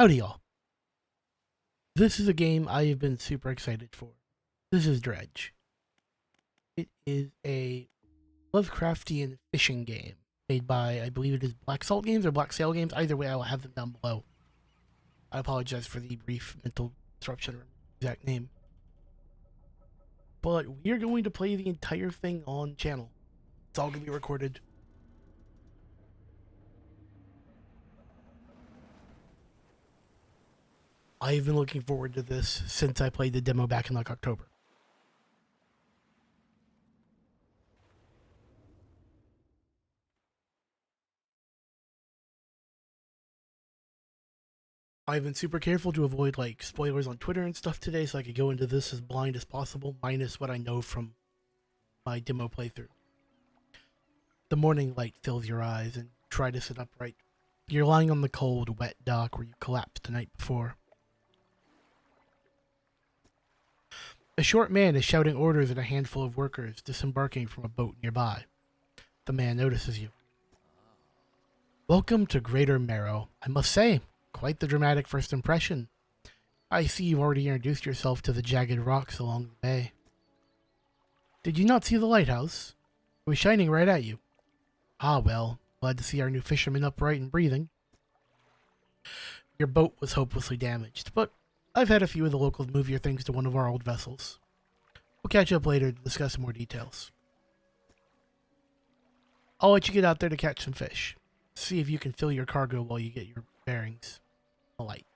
Howdy, y'all. This is a game I have been super excited for. This is Dredge. It is a Lovecraftian fishing game made by, I believe it is Black Salt Games or Black Sail Games. Either way, I will have them down below. I apologize for the brief mental disruption or exact name. But we are going to play the entire thing on channel. It's all going to be recorded. I have been looking forward to this since I played the demo back in like October. I've been super careful to avoid like spoilers on Twitter and stuff today so I could go into this as blind as possible, minus what I know from my demo playthrough. The morning light fills your eyes and try to sit upright. You're lying on the cold, wet dock where you collapsed the night before. A short man is shouting orders at a handful of workers disembarking from a boat nearby. The man notices you. Welcome to Greater Marrow. I must say, quite the dramatic first impression. I see you've already introduced yourself to the jagged rocks along the bay. Did you not see the lighthouse? It was shining right at you. Ah, well, glad to see our new fisherman upright and breathing. Your boat was hopelessly damaged, but I've had a few of the locals move your things to one of our old vessels. We'll catch up later to discuss more details. I'll let you get out there to catch some fish. See if you can fill your cargo while you get your bearings. Light.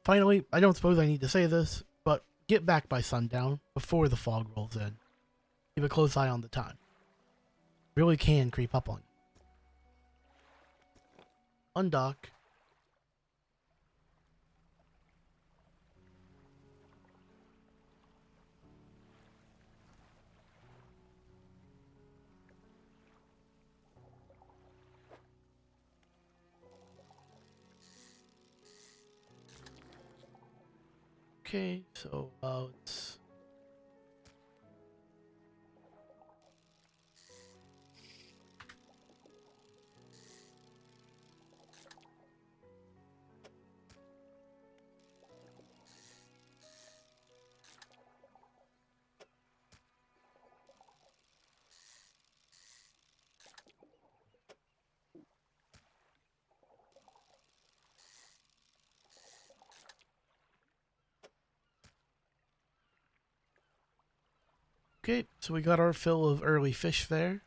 Finally, I don't suppose I need to say this, but get back by sundown before the fog rolls in. Keep a close eye on the time. Really can creep up on you. Undock. Okay, so let's... Okay, so we got our fill of early fish there.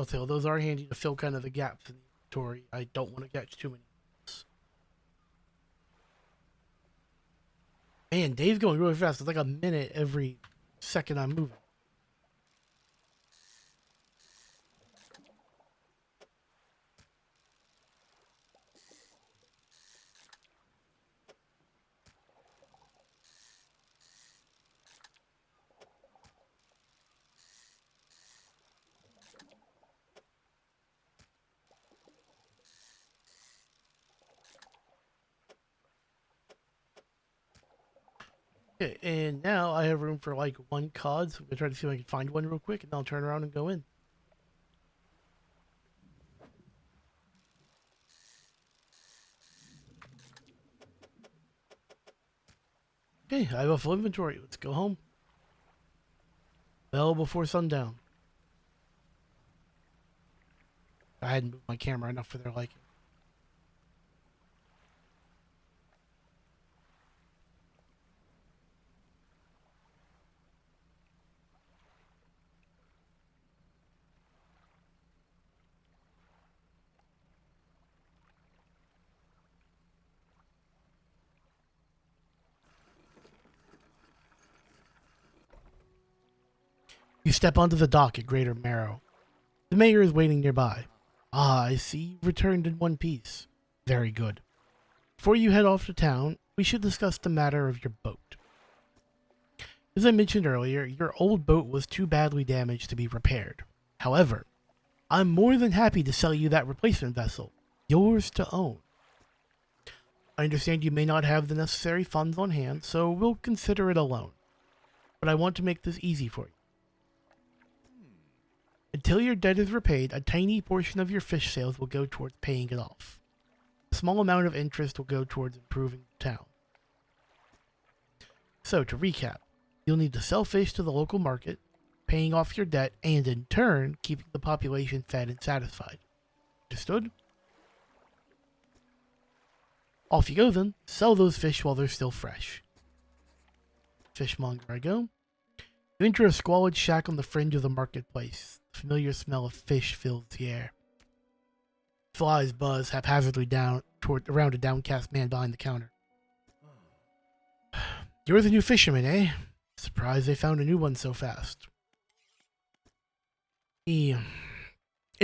So those are handy to fill kind of the gaps in the inventory. I don't want to catch too many. Man, day's going really fast. It's like a minute every second I'm moving. Okay, and now I have room for like one cod, so I'm gonna try to see if I can find one real quick, and then I'll turn around and go in. Okay, I have a full inventory. Let's go home. Well before sundown. I hadn't moved my camera enough for their liking. You step onto the dock at Greater Marrow. The mayor is waiting nearby. Ah, I see you've returned in one piece. Very good. Before you head off to town, we should discuss the matter of your boat. As I mentioned earlier, your old boat was too badly damaged to be repaired. However, I'm more than happy to sell you that replacement vessel, yours to own. I understand you may not have the necessary funds on hand, so we'll consider it a loan. But I want to make this easy for you. Until your debt is repaid, a tiny portion of your fish sales will go towards paying it off. A small amount of interest will go towards improving the town. So, to recap, you'll need to sell fish to the local market, paying off your debt, and in turn, keeping the population fed and satisfied. Understood? Off you go then. Sell those fish while they're still fresh. Fishmonger I go. You enter a squalid shack on the fringe of the marketplace. The familiar smell of fish fills the air. Flies buzz haphazardly around a downcast man behind the counter. You're the new fisherman, eh? Surprised they found a new one so fast. It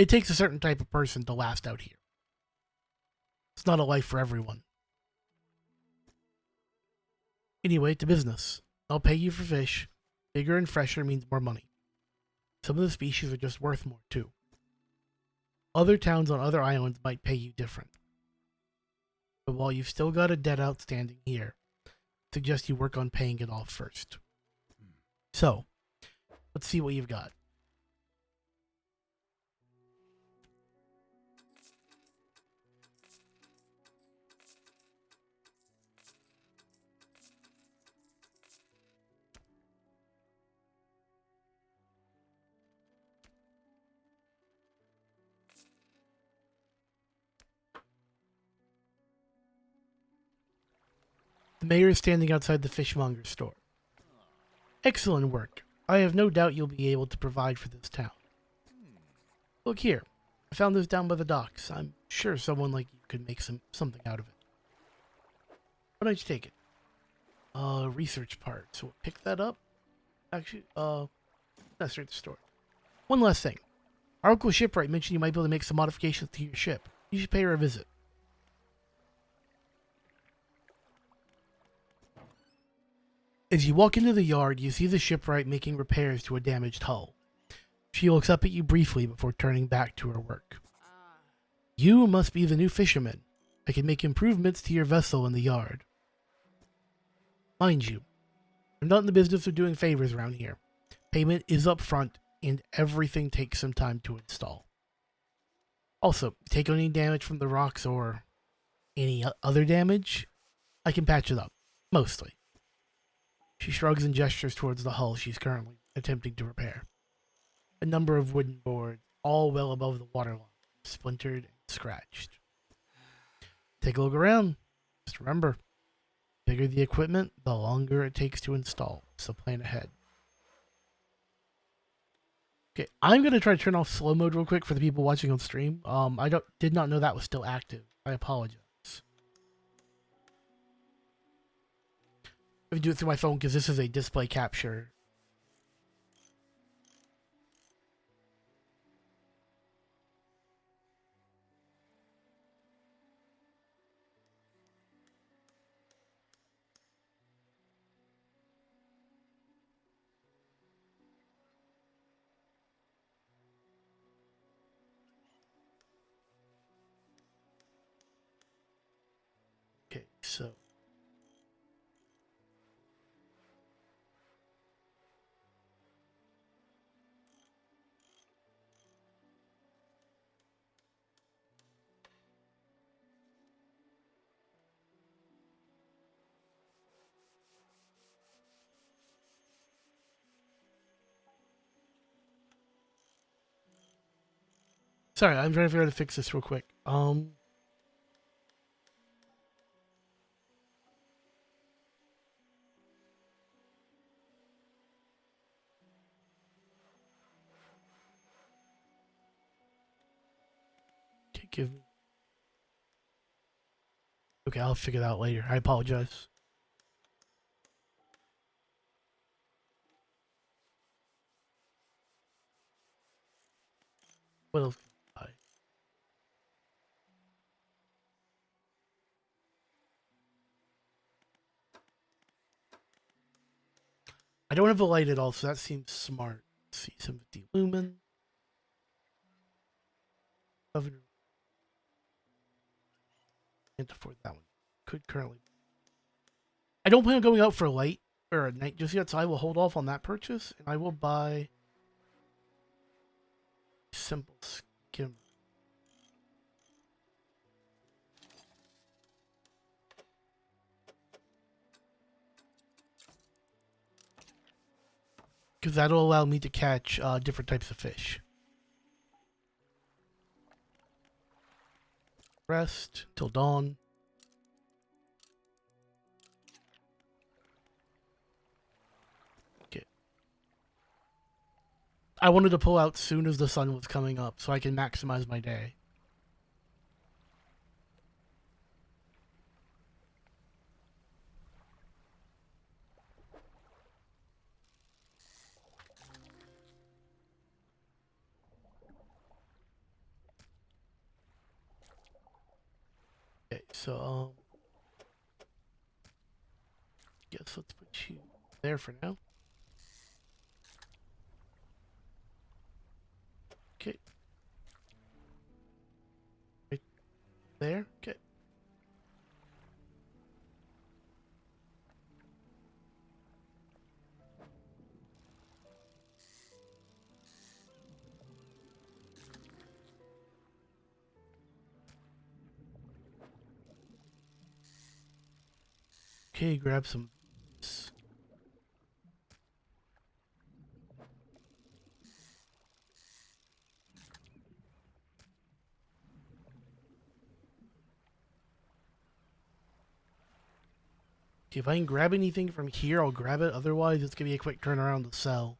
takes a certain type of person to last out here. It's not a life for everyone. Anyway, to business. I'll pay you for fish. Bigger and fresher means more money. Some of the species are just worth more, too. Other towns on other islands might pay you different. But while you've still got a debt outstanding here, I suggest you work on paying it off first. So, let's see what you've got. The mayor is standing outside the fishmonger's store. Excellent work. I have no doubt you'll be able to provide for this town. Look here. I found this down by the docks. I'm sure someone like you could make something out of it. Why don't you take it? Research part. So we'll pick that up. Actually, that's right at the store. One last thing. Our local shipwright mentioned you might be able to make some modifications to your ship. You should pay her a visit. As you walk into the yard, you see the shipwright making repairs to a damaged hull. She looks up at you briefly before turning back to her work. You must be the new fisherman. I can make improvements to your vessel in the yard. Mind you, I'm not in the business of doing favors around here. Payment is up front, and everything takes some time to install. Also, take any damage from the rocks or any other damage, I can patch it up. Mostly. She shrugs and gestures towards the hull she's currently attempting to repair. A number of wooden boards, all well above the waterline, splintered and scratched. Take a look around. Just remember, the bigger the equipment, the longer it takes to install, so plan ahead. Okay, I'm going to try to turn off slow mode real quick for the people watching on stream. I did not know that was still active. I apologize. Let me do it through my phone because this is a display capture. Okay, so. Sorry, I'm trying to figure out how to fix this real quick. Okay, give me. Okay, I'll figure that out later. I apologize. What else? I don't have a light at all, so that seems smart. Let's see, 750 lumen. Can't afford that one. Could currently. I don't plan on going out for a light or a night just yet, so I will hold off on that purchase, and I will buy simple skim. Because that'll allow me to catch different types of fish. Rest till dawn. Okay. I wanted to pull out soon as the sun was coming up so I can maximize my day. Okay, so guess let's put you there for now. Okay. Right there. Okay. Okay, grab some. Okay, if I can grab anything from here, I'll grab it. Otherwise, it's gonna be a quick turnaround to sell.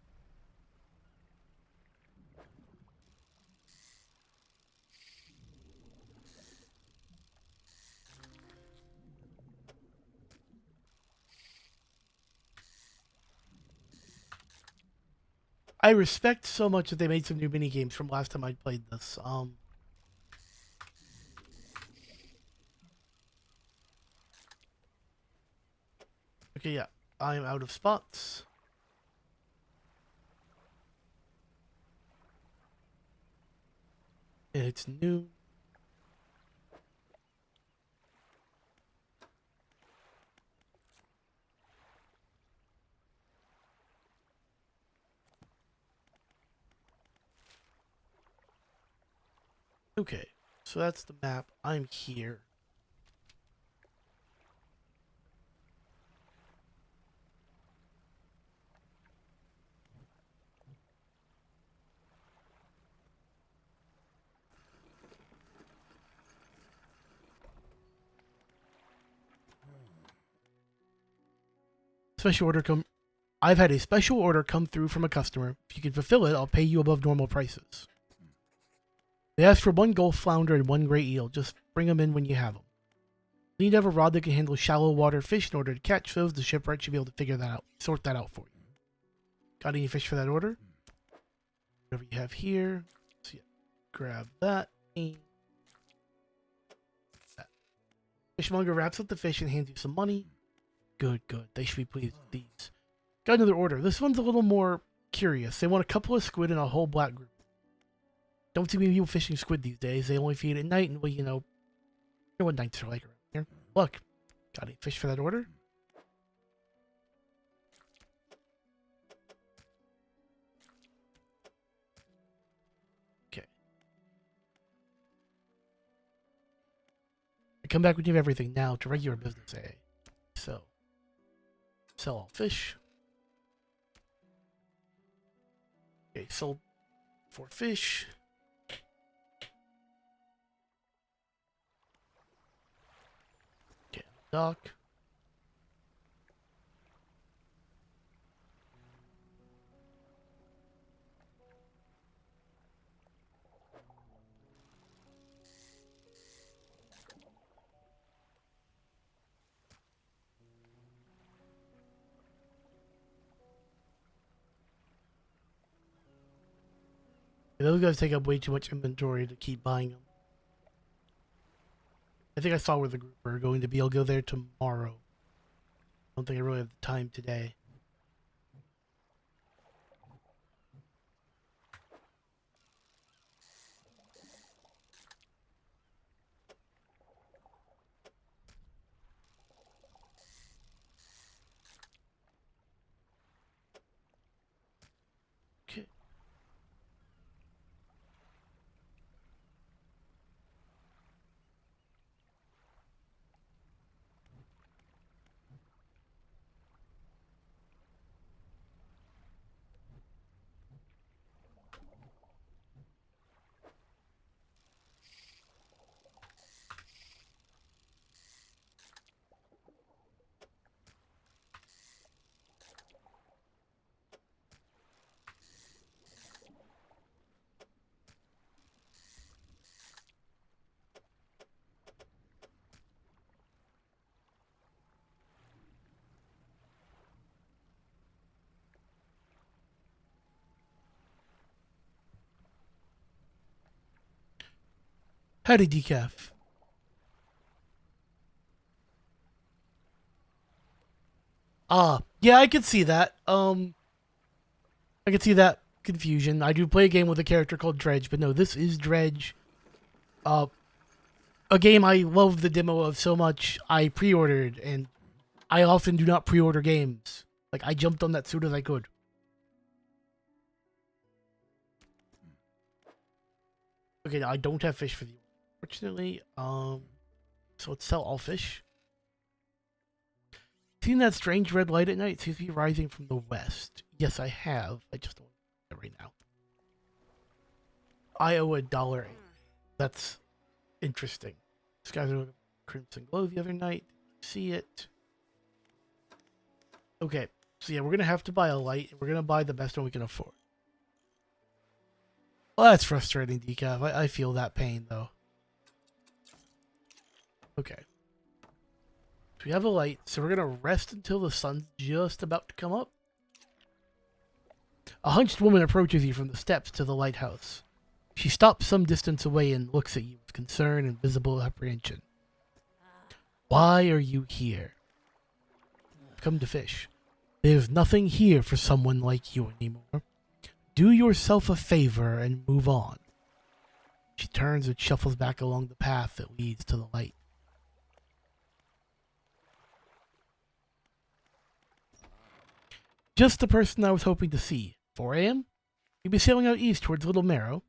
I respect so much that they made some new mini games from last time I played this. Okay, yeah, I'm out of spots. It's new. Okay, so that's the map. I'm here. Special order come. I've had a special order come through from a customer. If you can fulfill it, I'll pay you above normal prices. They asked for 1 gulf flounder and 1 gray eel. Just bring them in when you have them. You need to have a rod that can handle shallow water fish in order to catch those. The shipwright should be able to figure that out. Sort that out for you. Got any fish for that order? Whatever you have here. So yeah, grab that. And that. Fishmonger wraps up the fish and hands you some money. Good, good. They should be pleased with these. Got another order. This one's a little more curious. They want a couple of squid and a whole black group. Don't see many people fishing squid these days. They only feed at night, and well, you know what nights are like around here. Look, got any fish for that order? Okay. I come back when you have everything now to regular business, eh? So, sell all fish. Okay, sold 4 fish. Okay, dock. Those guys take up way too much inventory to keep buying them. I think I saw where the group are going to be. I'll go there tomorrow. I don't think I really have the time today. Howdy, Decaf. Yeah, I could see that. I could see that confusion. I do play a game with a character called Dredge, but no, this is Dredge. Uh, a game I love the demo of so much, I pre-ordered, and I often do not pre-order games. Like, I jumped on that soon as I could. Okay, now I don't have fish for you, fortunately. So let's sell all fish. Seen that strange red light at night? It seems to be rising from the west. Yes, I have. I just don't want it right now. I owe $1. That's interesting. This guy's a crimson glow the other night. See it? Okay, so yeah, we're gonna have to buy a light. We're gonna buy the best one we can afford. Well, that's frustrating, Decaf. I feel that pain, though. Okay. So we have a light, so we're gonna rest until the sun's just about to come up. A hunched woman approaches you from the steps to the lighthouse. She stops some distance away and looks at you with concern and visible apprehension. Why are you here? I've come to fish. There's nothing here for someone like you anymore. Do yourself a favor and move on. She turns and shuffles back along the path that leads to the light. Just the person I was hoping to see. 4 a.m.? You'll be sailing out east towards Little Marrow.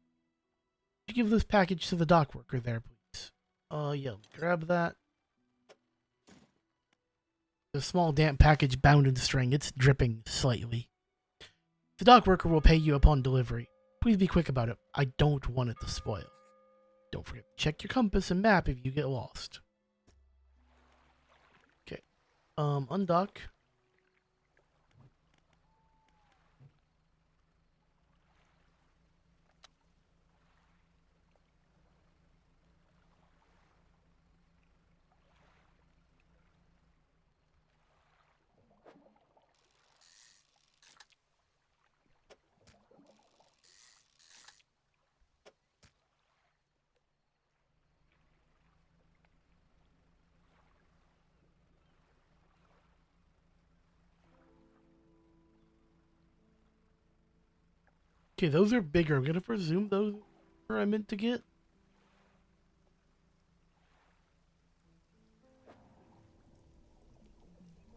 Could you give this package to the dock worker there, please? Yeah, grab that. A small damp package bound in string. It's dripping slightly. The dock worker will pay you upon delivery. Please be quick about it. I don't want it to spoil. Don't forget to check your compass and map if you get lost. Okay. Undock. Okay, those are bigger. I'm gonna presume those are I meant to get.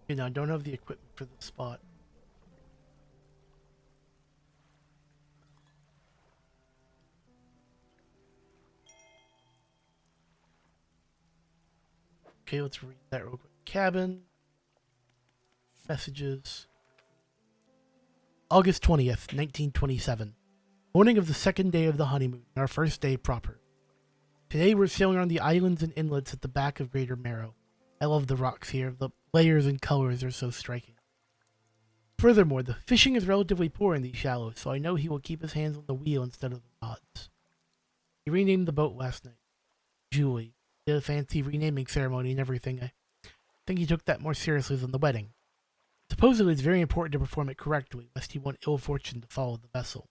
Okay, now I don't have the equipment for the spot. Okay, let's read that real quick. Cabin. Messages. August 20th, 1927. Morning of the second day of the honeymoon, our first day proper. Today we're sailing around the islands and inlets at the back of Greater Marrow. I love the rocks here. The layers and colors are so striking. Furthermore, the fishing is relatively poor in these shallows, so I know he will keep his hands on the wheel instead of the rods. He renamed the boat last night. Julie. Did a fancy renaming ceremony and everything. I think he took that more seriously than the wedding. Supposedly it's very important to perform it correctly, lest he want ill fortune to follow the vessel.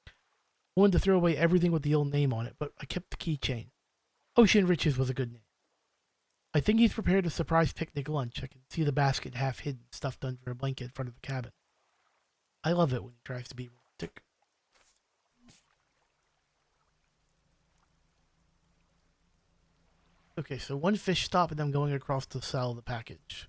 I wanted to throw away everything with the old name on it, but I kept the keychain. Ocean Riches was a good name. I think he's prepared a surprise picnic lunch. I can see the basket half hidden, stuffed under a blanket in front of the cabin. I love it when he tries to be romantic. Okay, so one fish stop and I'm going across to sell the package.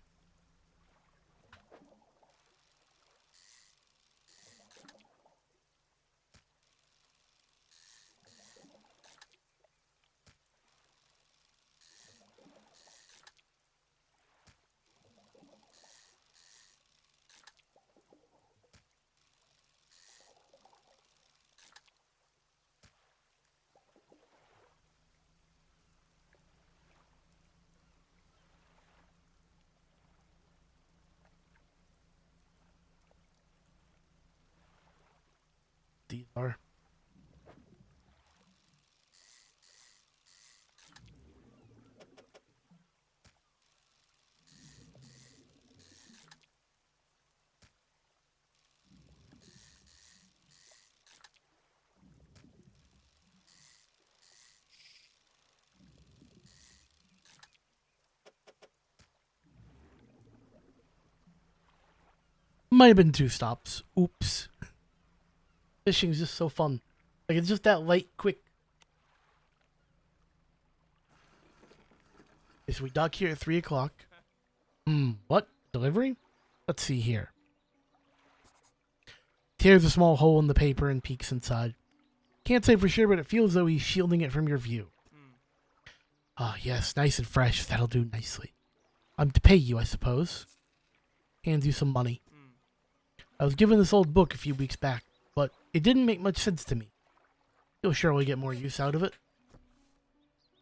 These are. might have been 2 stops. Oops. Fishing's just so fun. Like, it's just that light, quick. Okay, so we dock here at 3 o'clock. What? Delivery? Let's see here. Tears a small hole in the paper and peeks inside. Can't say for sure, but it feels as though he's shielding it from your view. Ah, yes, nice and fresh. That'll do nicely. I'm to pay you, I suppose. Hands you some money. I was given this old book a few weeks back, but it didn't make much sense to me. You'll surely get more use out of it.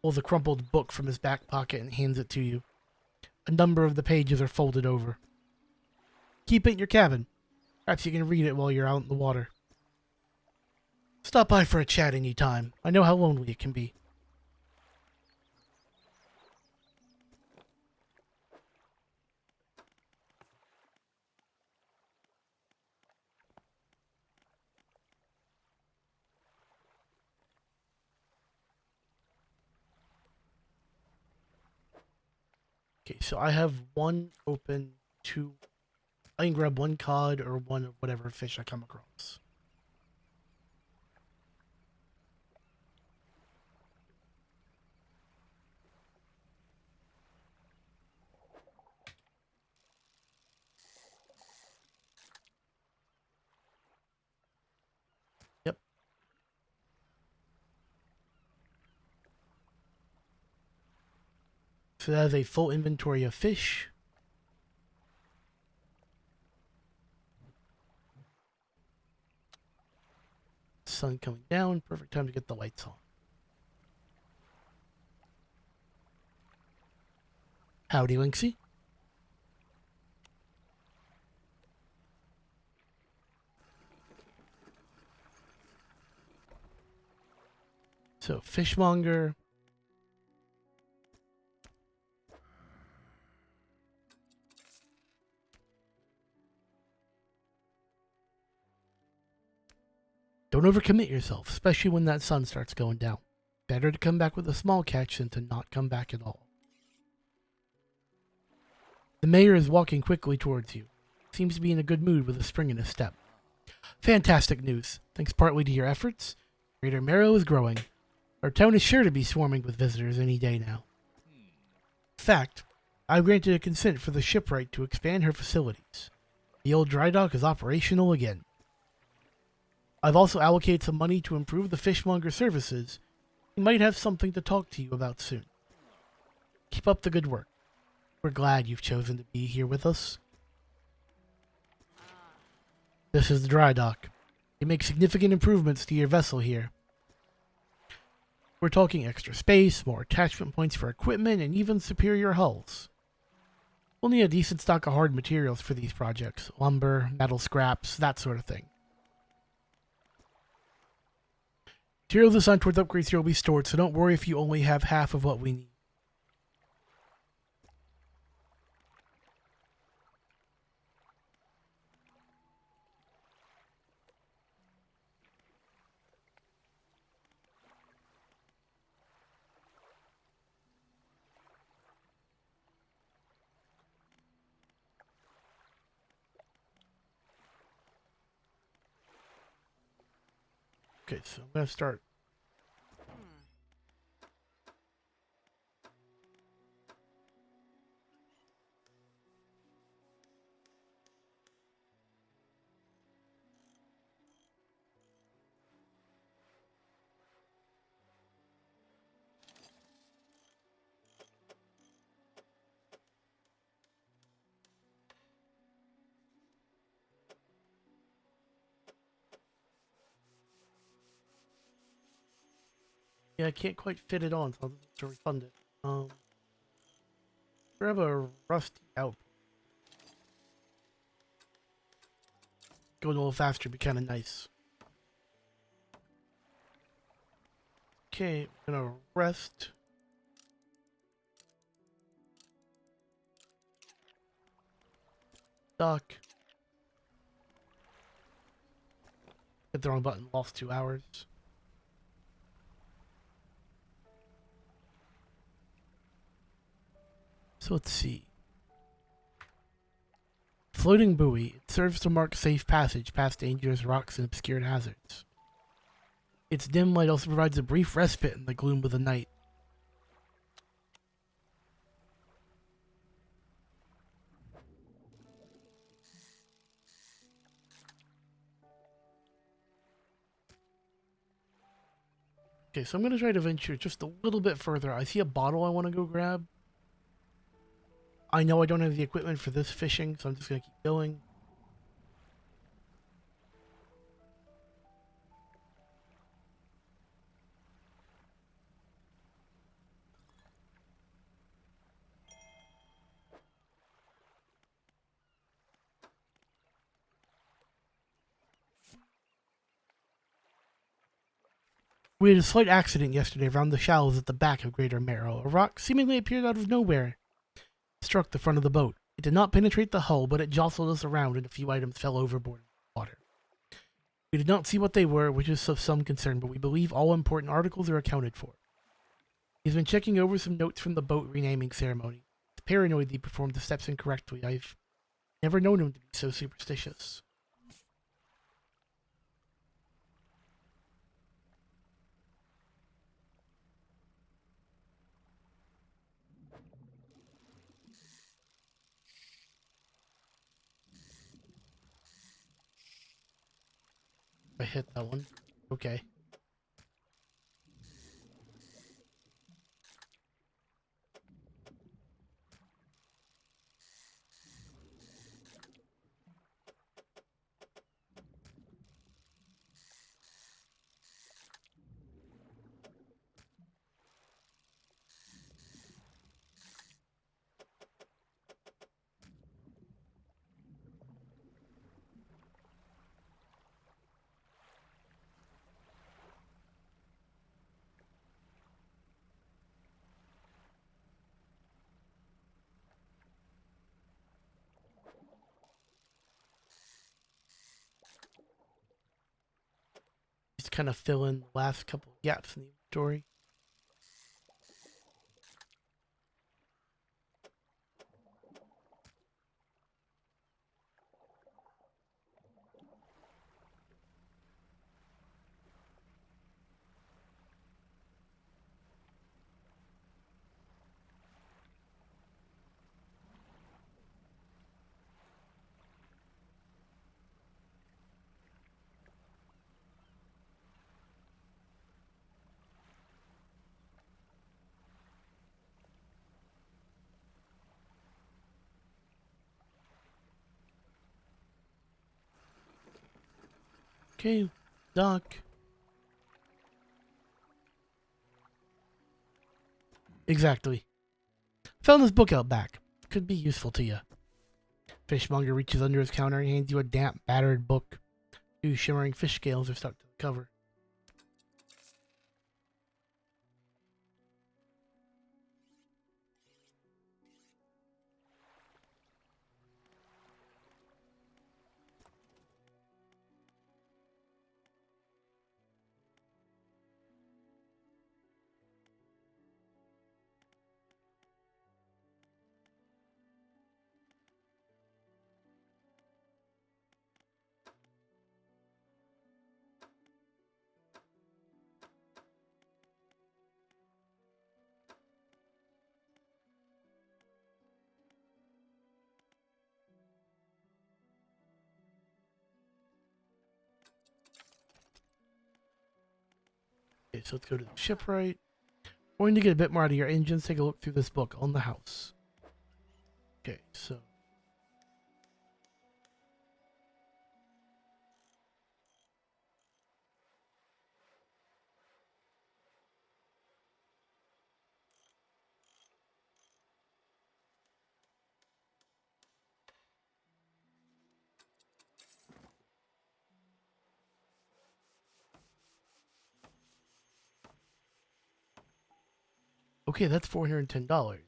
Pulls a crumpled book from his back pocket and hands it to you. A number of the pages are folded over. Keep it in your cabin. Perhaps you can read it while you're out in the water. Stop by for a chat any time. I know how lonely it can be. Okay, so I have 1 open, 2. I can grab 1 cod or 1 of whatever fish I come across. Yep. So that is a full inventory of fish. Sun coming down. Perfect time to get the lights on. Howdy, Linksy. So, fishmonger. Don't overcommit yourself, especially when that sun starts going down. Better to come back with a small catch than to not come back at all. The mayor is walking quickly towards you. Seems to be in a good mood with a spring in his step. Fantastic news. Thanks partly to your efforts, Greater Marrow is growing. Our town is sure to be swarming with visitors any day now. In fact, I've granted a consent for the shipwright to expand her facilities. The old dry dock is operational again. I've also allocated some money to improve the fishmonger services. We might have something to talk to you about soon. Keep up the good work. We're glad you've chosen to be here with us. This is the dry dock. You make significant improvements to your vessel here. We're talking extra space, more attachment points for equipment, and even superior hulls. We'll need a decent stock of hard materials for these projects. Lumber, metal scraps, that sort of thing. Materials assigned towards upgrades here will be stored, so don't worry if you only have half of what we need. Okay, so I'm going to start. Yeah, I can't quite fit it on, so I'll have to refund it. Grab a rusty out. Going a little faster would be kind of nice. Okay, I'm gonna rest. Dock. Hit the wrong button, lost 2 hours. So let's see. Floating buoy. It serves to mark safe passage past dangerous rocks and obscured hazards. Its dim light also provides a brief respite in the gloom of the night. Okay, so I'm going to try to venture just a little bit further. I see a bottle I want to go grab. I know I don't have the equipment for this fishing, so I'm just going to keep going. We had a slight accident yesterday around the shallows at the back of Greater Marrow. A rock seemingly appeared out of nowhere. It struck the front of the boat. It did not penetrate the hull, but it jostled us around and a few items fell overboard in the water. We did not see what they were, which is of some concern, but we believe all important articles are accounted for. He's been checking over some notes from the boat renaming ceremony. He's paranoid that he performed the steps incorrectly. I've never known him to be so superstitious. I hit that one. Okay. Just kind of fill in the last couple of gaps in the story. Okay, Doc. Exactly. Found this book out back. Could be useful to you. Fishmonger reaches under his counter and hands you a damp, battered book. Two shimmering fish scales are stuck to the cover. Okay, so let's go to the shipwright. Going to get a bit more out of your engines, take a look through this book on the house. Okay, so okay, that's $410.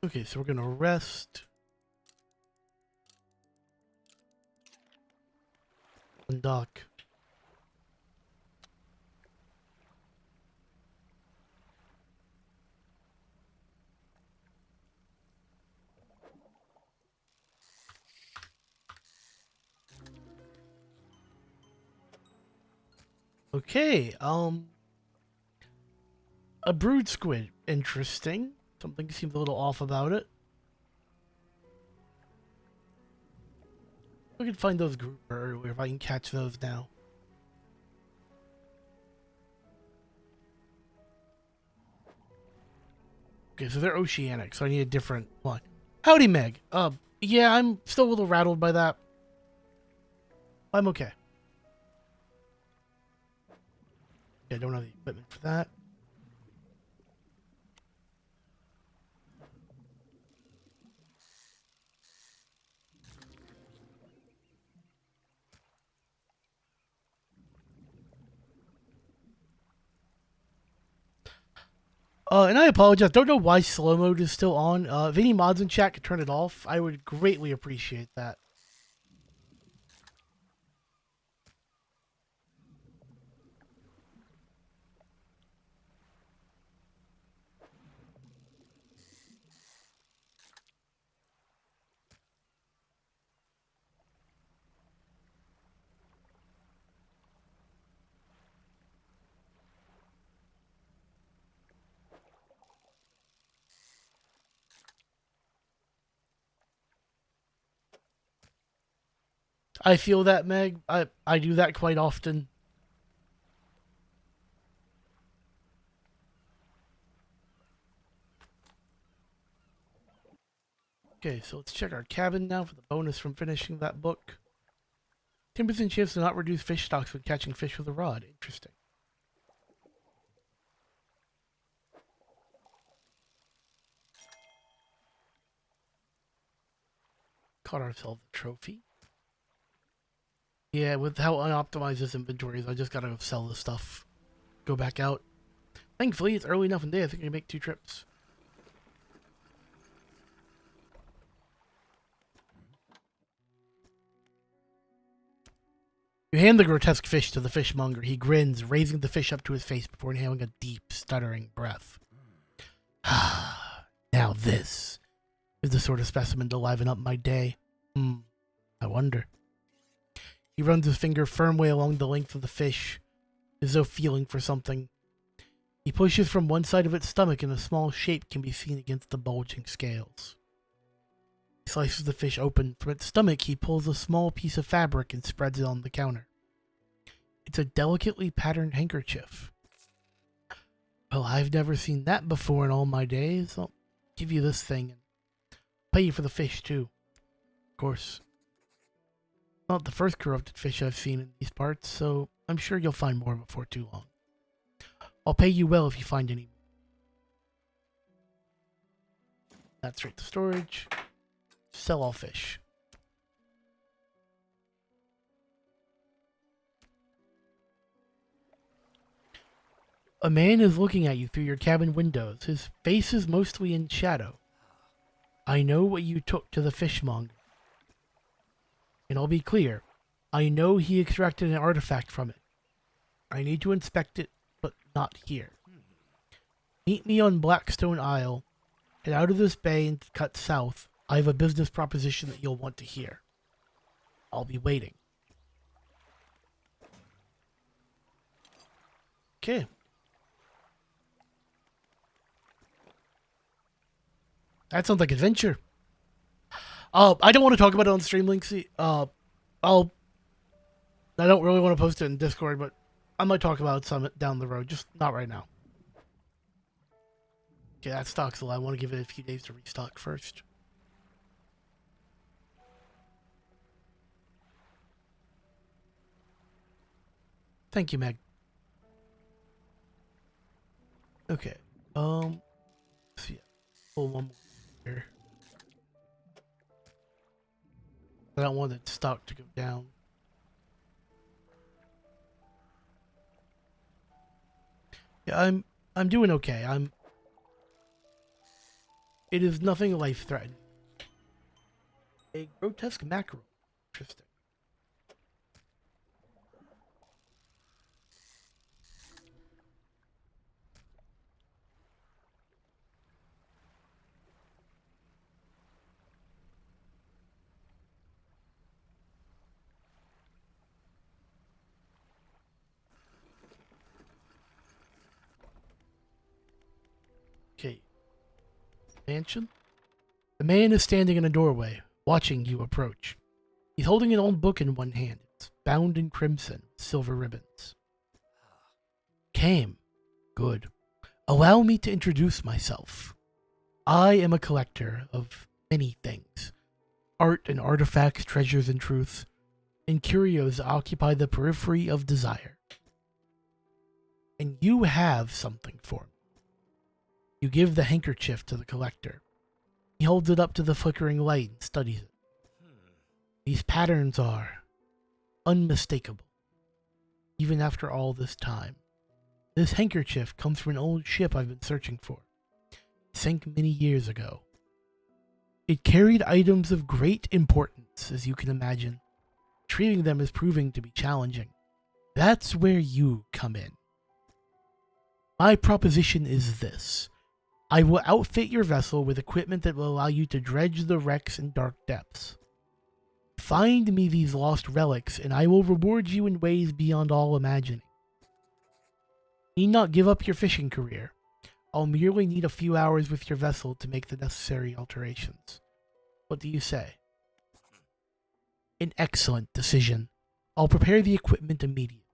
Okay, so we're gonna rest. Undock. Okay, a brood squid. Interesting. Something seems a little off about it. We can find those grouper earlier if I can catch those now. Okay, so they're oceanic, so I need a different one. Howdy, Meg. Yeah, I'm still a little rattled by that. I'm okay. Yeah, I don't have the equipment for that. And I apologize. Don't know why slow mode is still on. If any mods in chat could turn it off, I would greatly appreciate that. I feel that, Meg. I do that quite often. Okay, so let's check our cabin now for the bonus from finishing that book. 10% chance to not reduce fish stocks when catching fish with a rod. Interesting. Caught ourselves a trophy. Yeah, with how unoptimized this inventory is, I just gotta sell the stuff. Go back out. Thankfully, it's early enough in the day. I think I can make 2 trips. You hand the grotesque fish to the fishmonger. He grins, raising the fish up to his face before inhaling a deep, stuttering breath. Now this is the sort of specimen to liven up my day. I wonder. He runs his finger firmly along the length of the fish, as though feeling for something. He pushes from one side of its stomach and a small shape can be seen against the bulging scales. He slices the fish open. From its stomach, he pulls a small piece of fabric and spreads it on the counter. It's a delicately patterned handkerchief. Well, I've never seen that before in all my days. I'll give you this thing and pay you for the fish, too. Of course. Not the first corrupted fish I've seen in these parts, so I'm sure you'll find more before too long. I'll pay you well if you find any. That's straight to storage. Sell all fish. A man is looking at you through your cabin windows. His face is mostly in shadow. I know what you took to the fishmonger. And I'll be clear. I know he extracted an artifact from it. I need to inspect it, but not here. Meet me on Blackstone Isle. Head out of this bay and cut south. I have a business proposition that you'll want to hear. I'll be waiting. Okay. That sounds like adventure. I don't want to talk about it on stream, Linksy. I don't really want to post it in Discord, but I might talk about it some down the road. Just not right now. Okay, that stock's low. I want to give it a few days to restock first. Thank you, Meg. Okay. Let's see. Pull one more here. I don't want the stock to go down. Yeah, I'm doing okay. It is nothing life-threatening. A grotesque mackerel. Interesting. Okay. Mansion? The man is standing in a doorway, watching you approach. He's holding an old book in one hand. It's bound in crimson, with silver ribbons. Came. Good. Allow me to introduce myself. I am a collector of many things. Art and artifacts, treasures and truth, and curios occupy the periphery of desire. And you have something for me. You give the handkerchief to the collector. He holds it up to the flickering light and studies it. These patterns are unmistakable, even after all this time. This handkerchief comes from an old ship I've been searching for. It sank many years ago. It carried items of great importance, as you can imagine. Retrieving them is proving to be challenging. That's where you come in. My proposition is this. I will outfit your vessel with equipment that will allow you to dredge the wrecks in dark depths. Find me these lost relics, and I will reward you in ways beyond all imagining. Need not give up your fishing career. I'll merely need a few hours with your vessel to make the necessary alterations. What do you say? An excellent decision. I'll prepare the equipment immediately.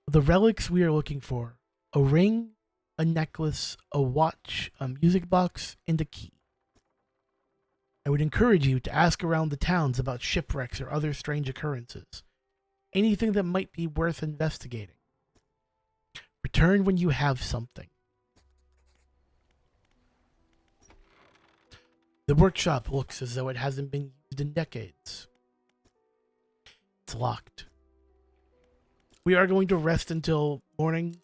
The relics we are looking for: a ring, a necklace, a watch, a music box, and a key. I would encourage you to ask around the towns about shipwrecks or other strange occurrences. Anything that might be worth investigating. Return when you have something. The workshop looks as though it hasn't been used in decades. It's locked. We are going to rest until morning.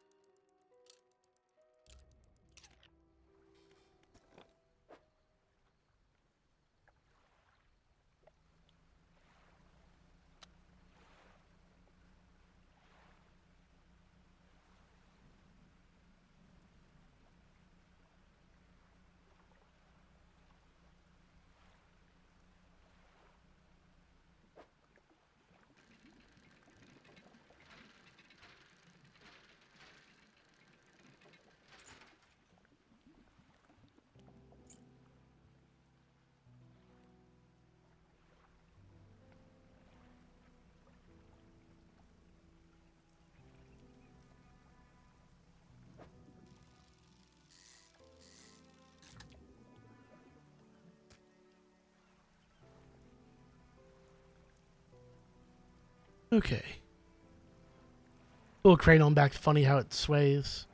Okay. Little crane on back, funny how it sways.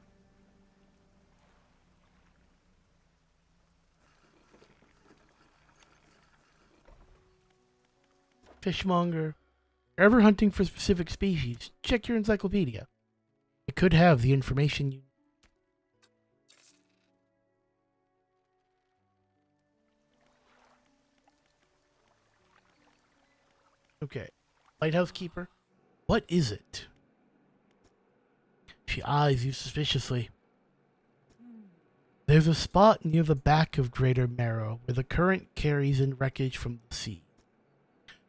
Fishmonger. If you're ever hunting for specific species, check your encyclopedia. It could have the information you need. Okay. Lighthouse keeper. What is it? She eyes you suspiciously. There's a spot near the back of Greater Marrow where the current carries in wreckage from the sea.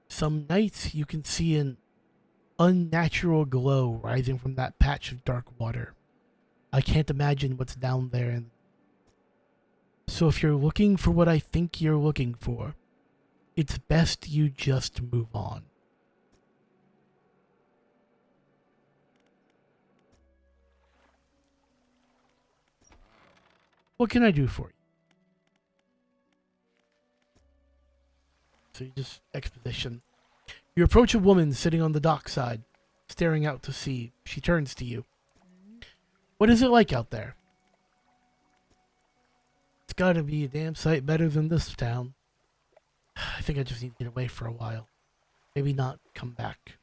Some nights you can see an unnatural glow rising from that patch of dark water. I can't imagine what's down there. So if you're looking for what I think you're looking for, it's best you just move on. What can I do for you? So you just exposition. You approach a woman sitting on the dockside, staring out to sea. She turns to you. What is it like out there? It's gotta be a damn sight better than this town. I think I just need to get away for a while. Maybe not come back.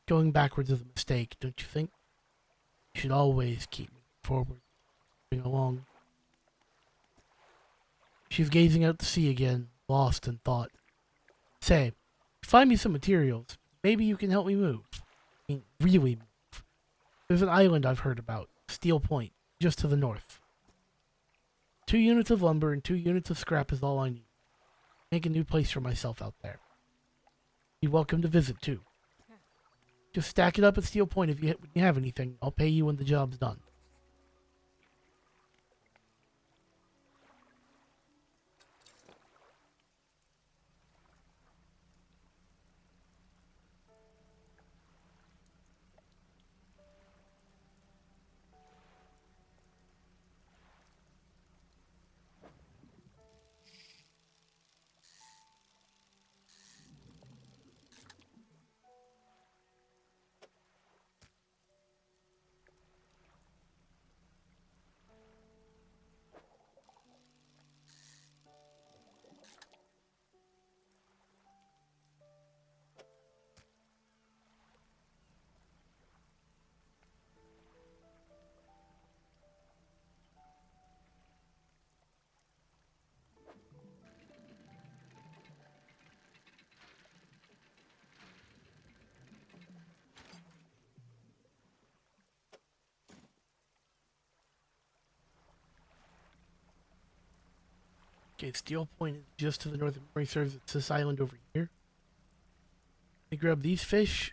Going backwards is a mistake, don't you think? You should always keep moving forward. moving along. She's gazing out to sea again, lost in thought. Say, find me some materials. Maybe you can help me move. I mean, really move. There's an island I've heard about, Steel Point, just to the north. 2 units of lumber and 2 units of scrap is all I need. Make a new place for myself out there. You're welcome to visit, too. Just stack it up at Steel Point if you have anything. I'll pay you when the job's done. Okay, Steel Point is just to the north of Memory Serves. It's this island over here. Let me grab these fish.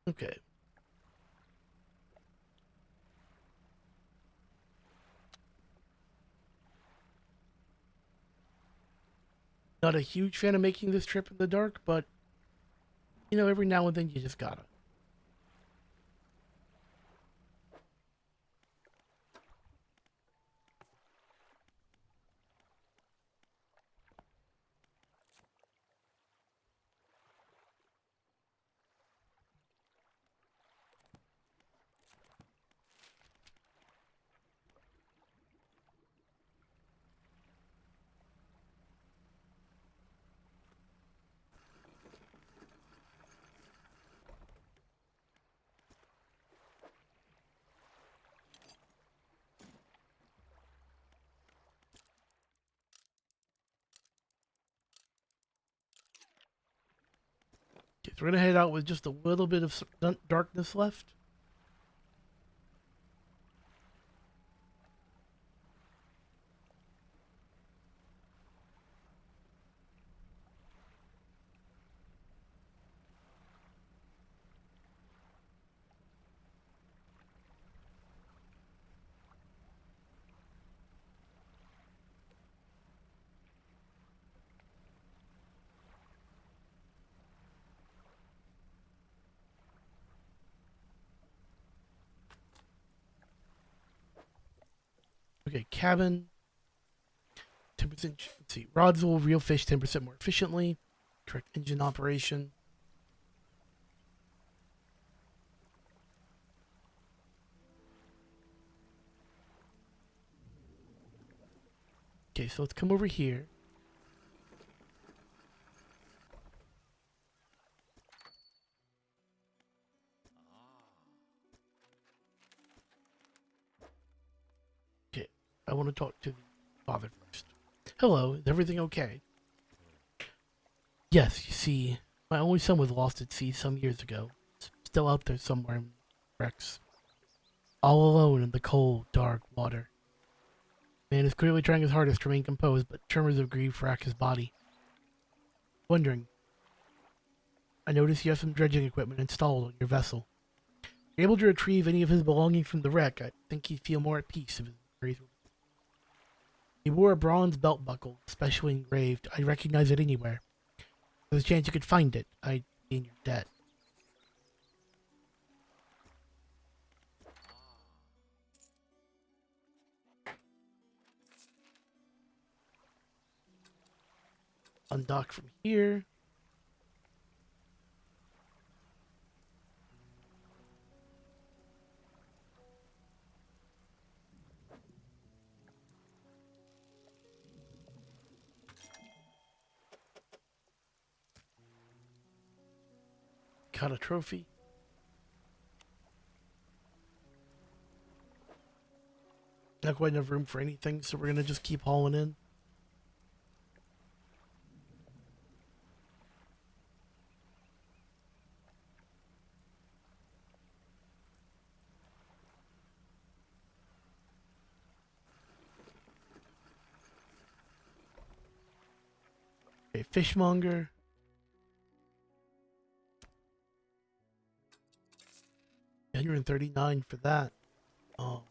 Okay. Not a huge fan of making this trip in the dark, but, you know, every now and then you just gotta. Okay, so we're gonna head out with just a little bit of darkness left. Okay, cabin. 10%. Let's see. Rods will reel fish 10% more efficiently. Correct engine operation. Okay, so let's come over here. Okay, I want to talk to the father first. Hello, is everything okay? Yes, you see, my only son was lost at sea some years ago. Still out there somewhere in wrecks. All alone in the cold, dark water. Man is clearly trying his hardest to remain composed, but tremors of grief rack his body. Wondering, I notice you have some dredging equipment installed on your vessel. If you're able to retrieve any of his belongings from the wreck, I think he'd feel more at peace if his worries were. He wore a bronze belt buckle, specially engraved. I'd recognize it anywhere. There's a chance you could find it. I'd be in your debt. Undock from here. Got a trophy. Not quite enough room for anything, so we're gonna just keep hauling in. Okay, fishmonger. $139 for that. Oh.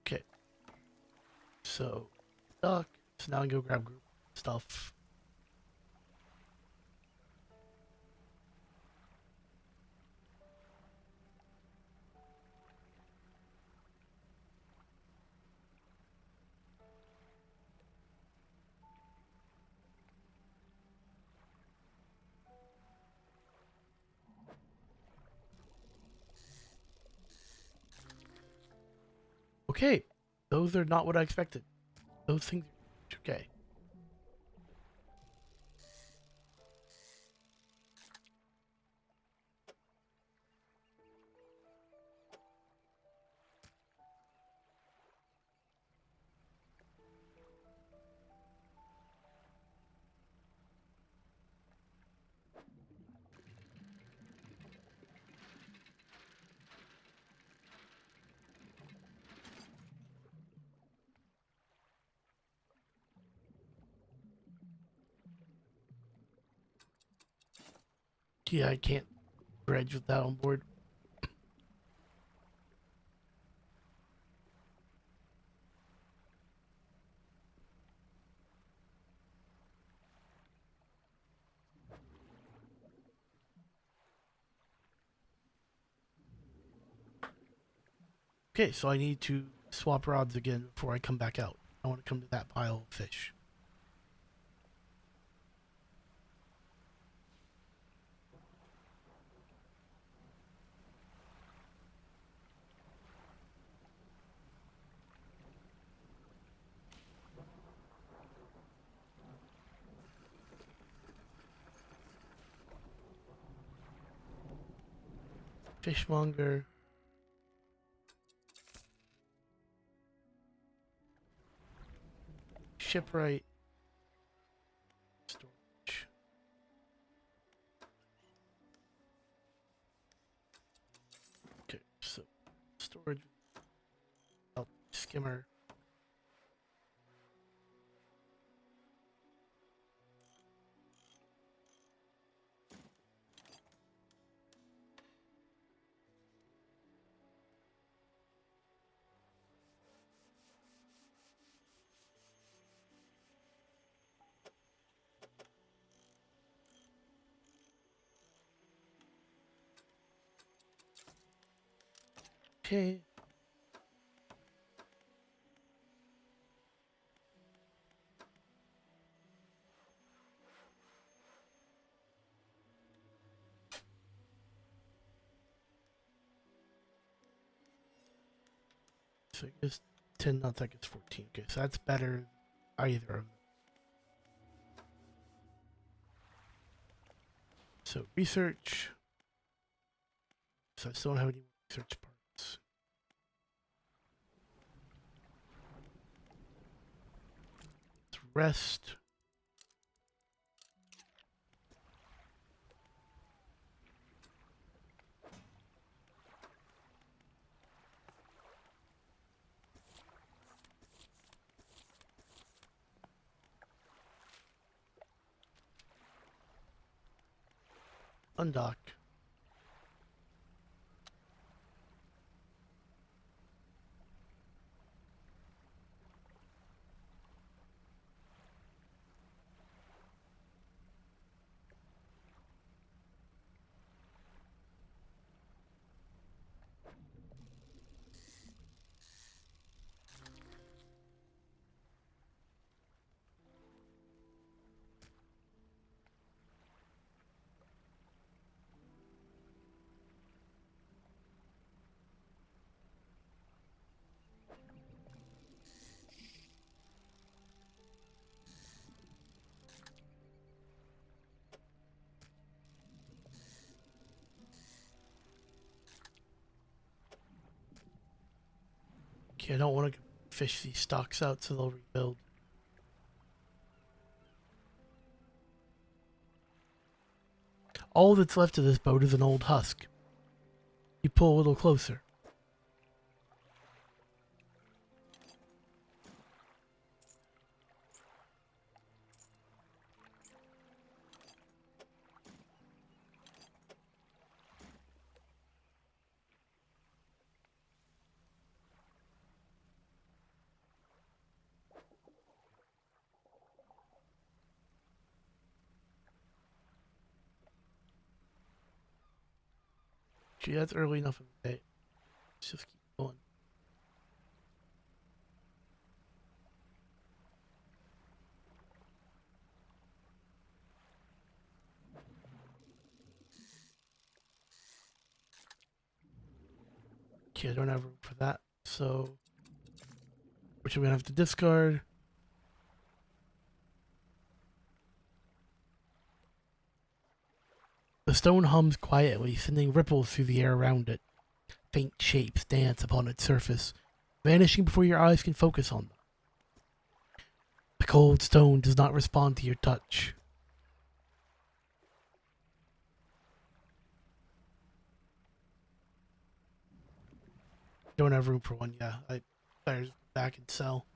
Okay. So, duck. So now I can go grab group stuff. Okay. Those are not what I expected. Those things are okay. Yeah, I can't dredge with that on board. Okay, so I need to swap rods again before I come back out. I want to come to that pile of fish. Fishmonger. Shipwright. Storage. Okay, so storage. Skimmer. Okay. So I guess 10, not that gets 14. Okay, so that's better either of them. So research. So I still don't have any research parts. Let's rest. Undock. Okay, I don't want to fish these stocks out so they'll rebuild. All that's left of this boat is an old husk. You pull a little closer. Gee, that's early enough in the day. Let's just keep going. Okay, I don't have room for that, so which I'm gonna have to discard. The stone hums quietly, sending ripples through the air around it. Faint shapes dance upon its surface, vanishing before your eyes can focus on them. The cold stone does not respond to your touch. Don't have room for one, yeah. I better just go back and sell.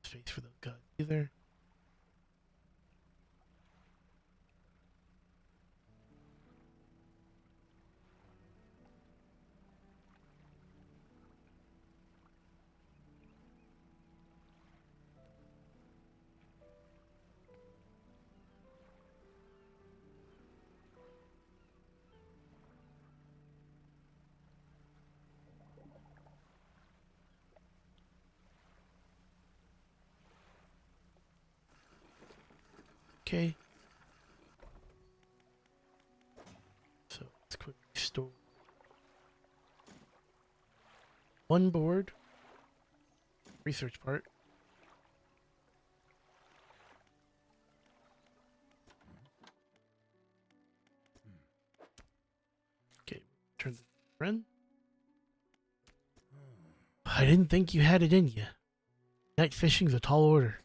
Space for those guys either. Okay. So let's quickly store one board. Research part. Okay, turn the in. I didn't think you had it in you. Night fishing's a tall order.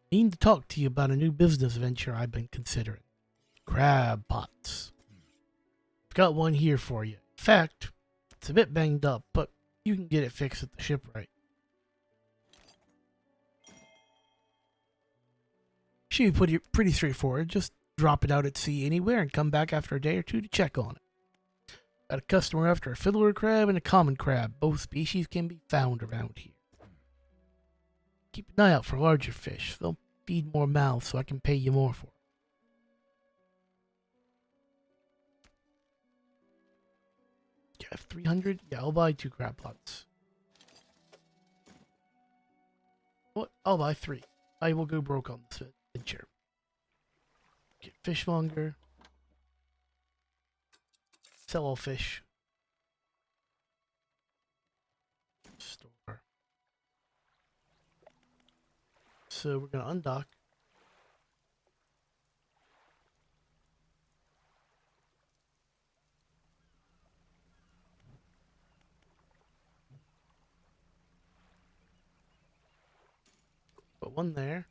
Need to talk to you about a new business venture I've been considering. Crab pots. I've got one here for you. In fact, it's a bit banged up, but you can get it fixed at the shipwright. Should be pretty straightforward. Just drop it out at sea anywhere and come back after a day or two to check on it. Got a customer after a fiddler crab and a common crab. Both species can be found around here. Keep an eye out for larger fish. They'll feed more mouths so I can pay you more for them. You have 300? Yeah, I'll buy 2 crab pots. What? I'll buy 3. I will go broke on this venture. Get fishmonger. Sell all fish. Store. So we're going to undock. Put one there.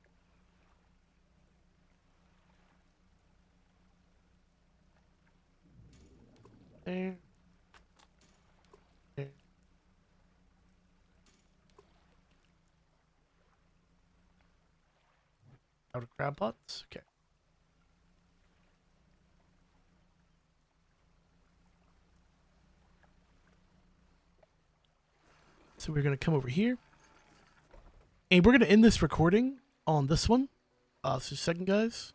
There. There. Out of crab pots? Okay. So we're going to come over here. And we're going to end this recording on this one. So second, guys.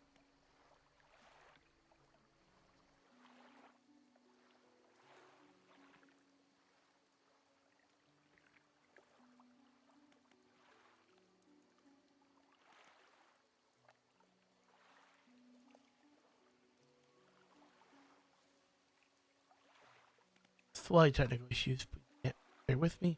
Slight technical issues, but yeah, bear with me.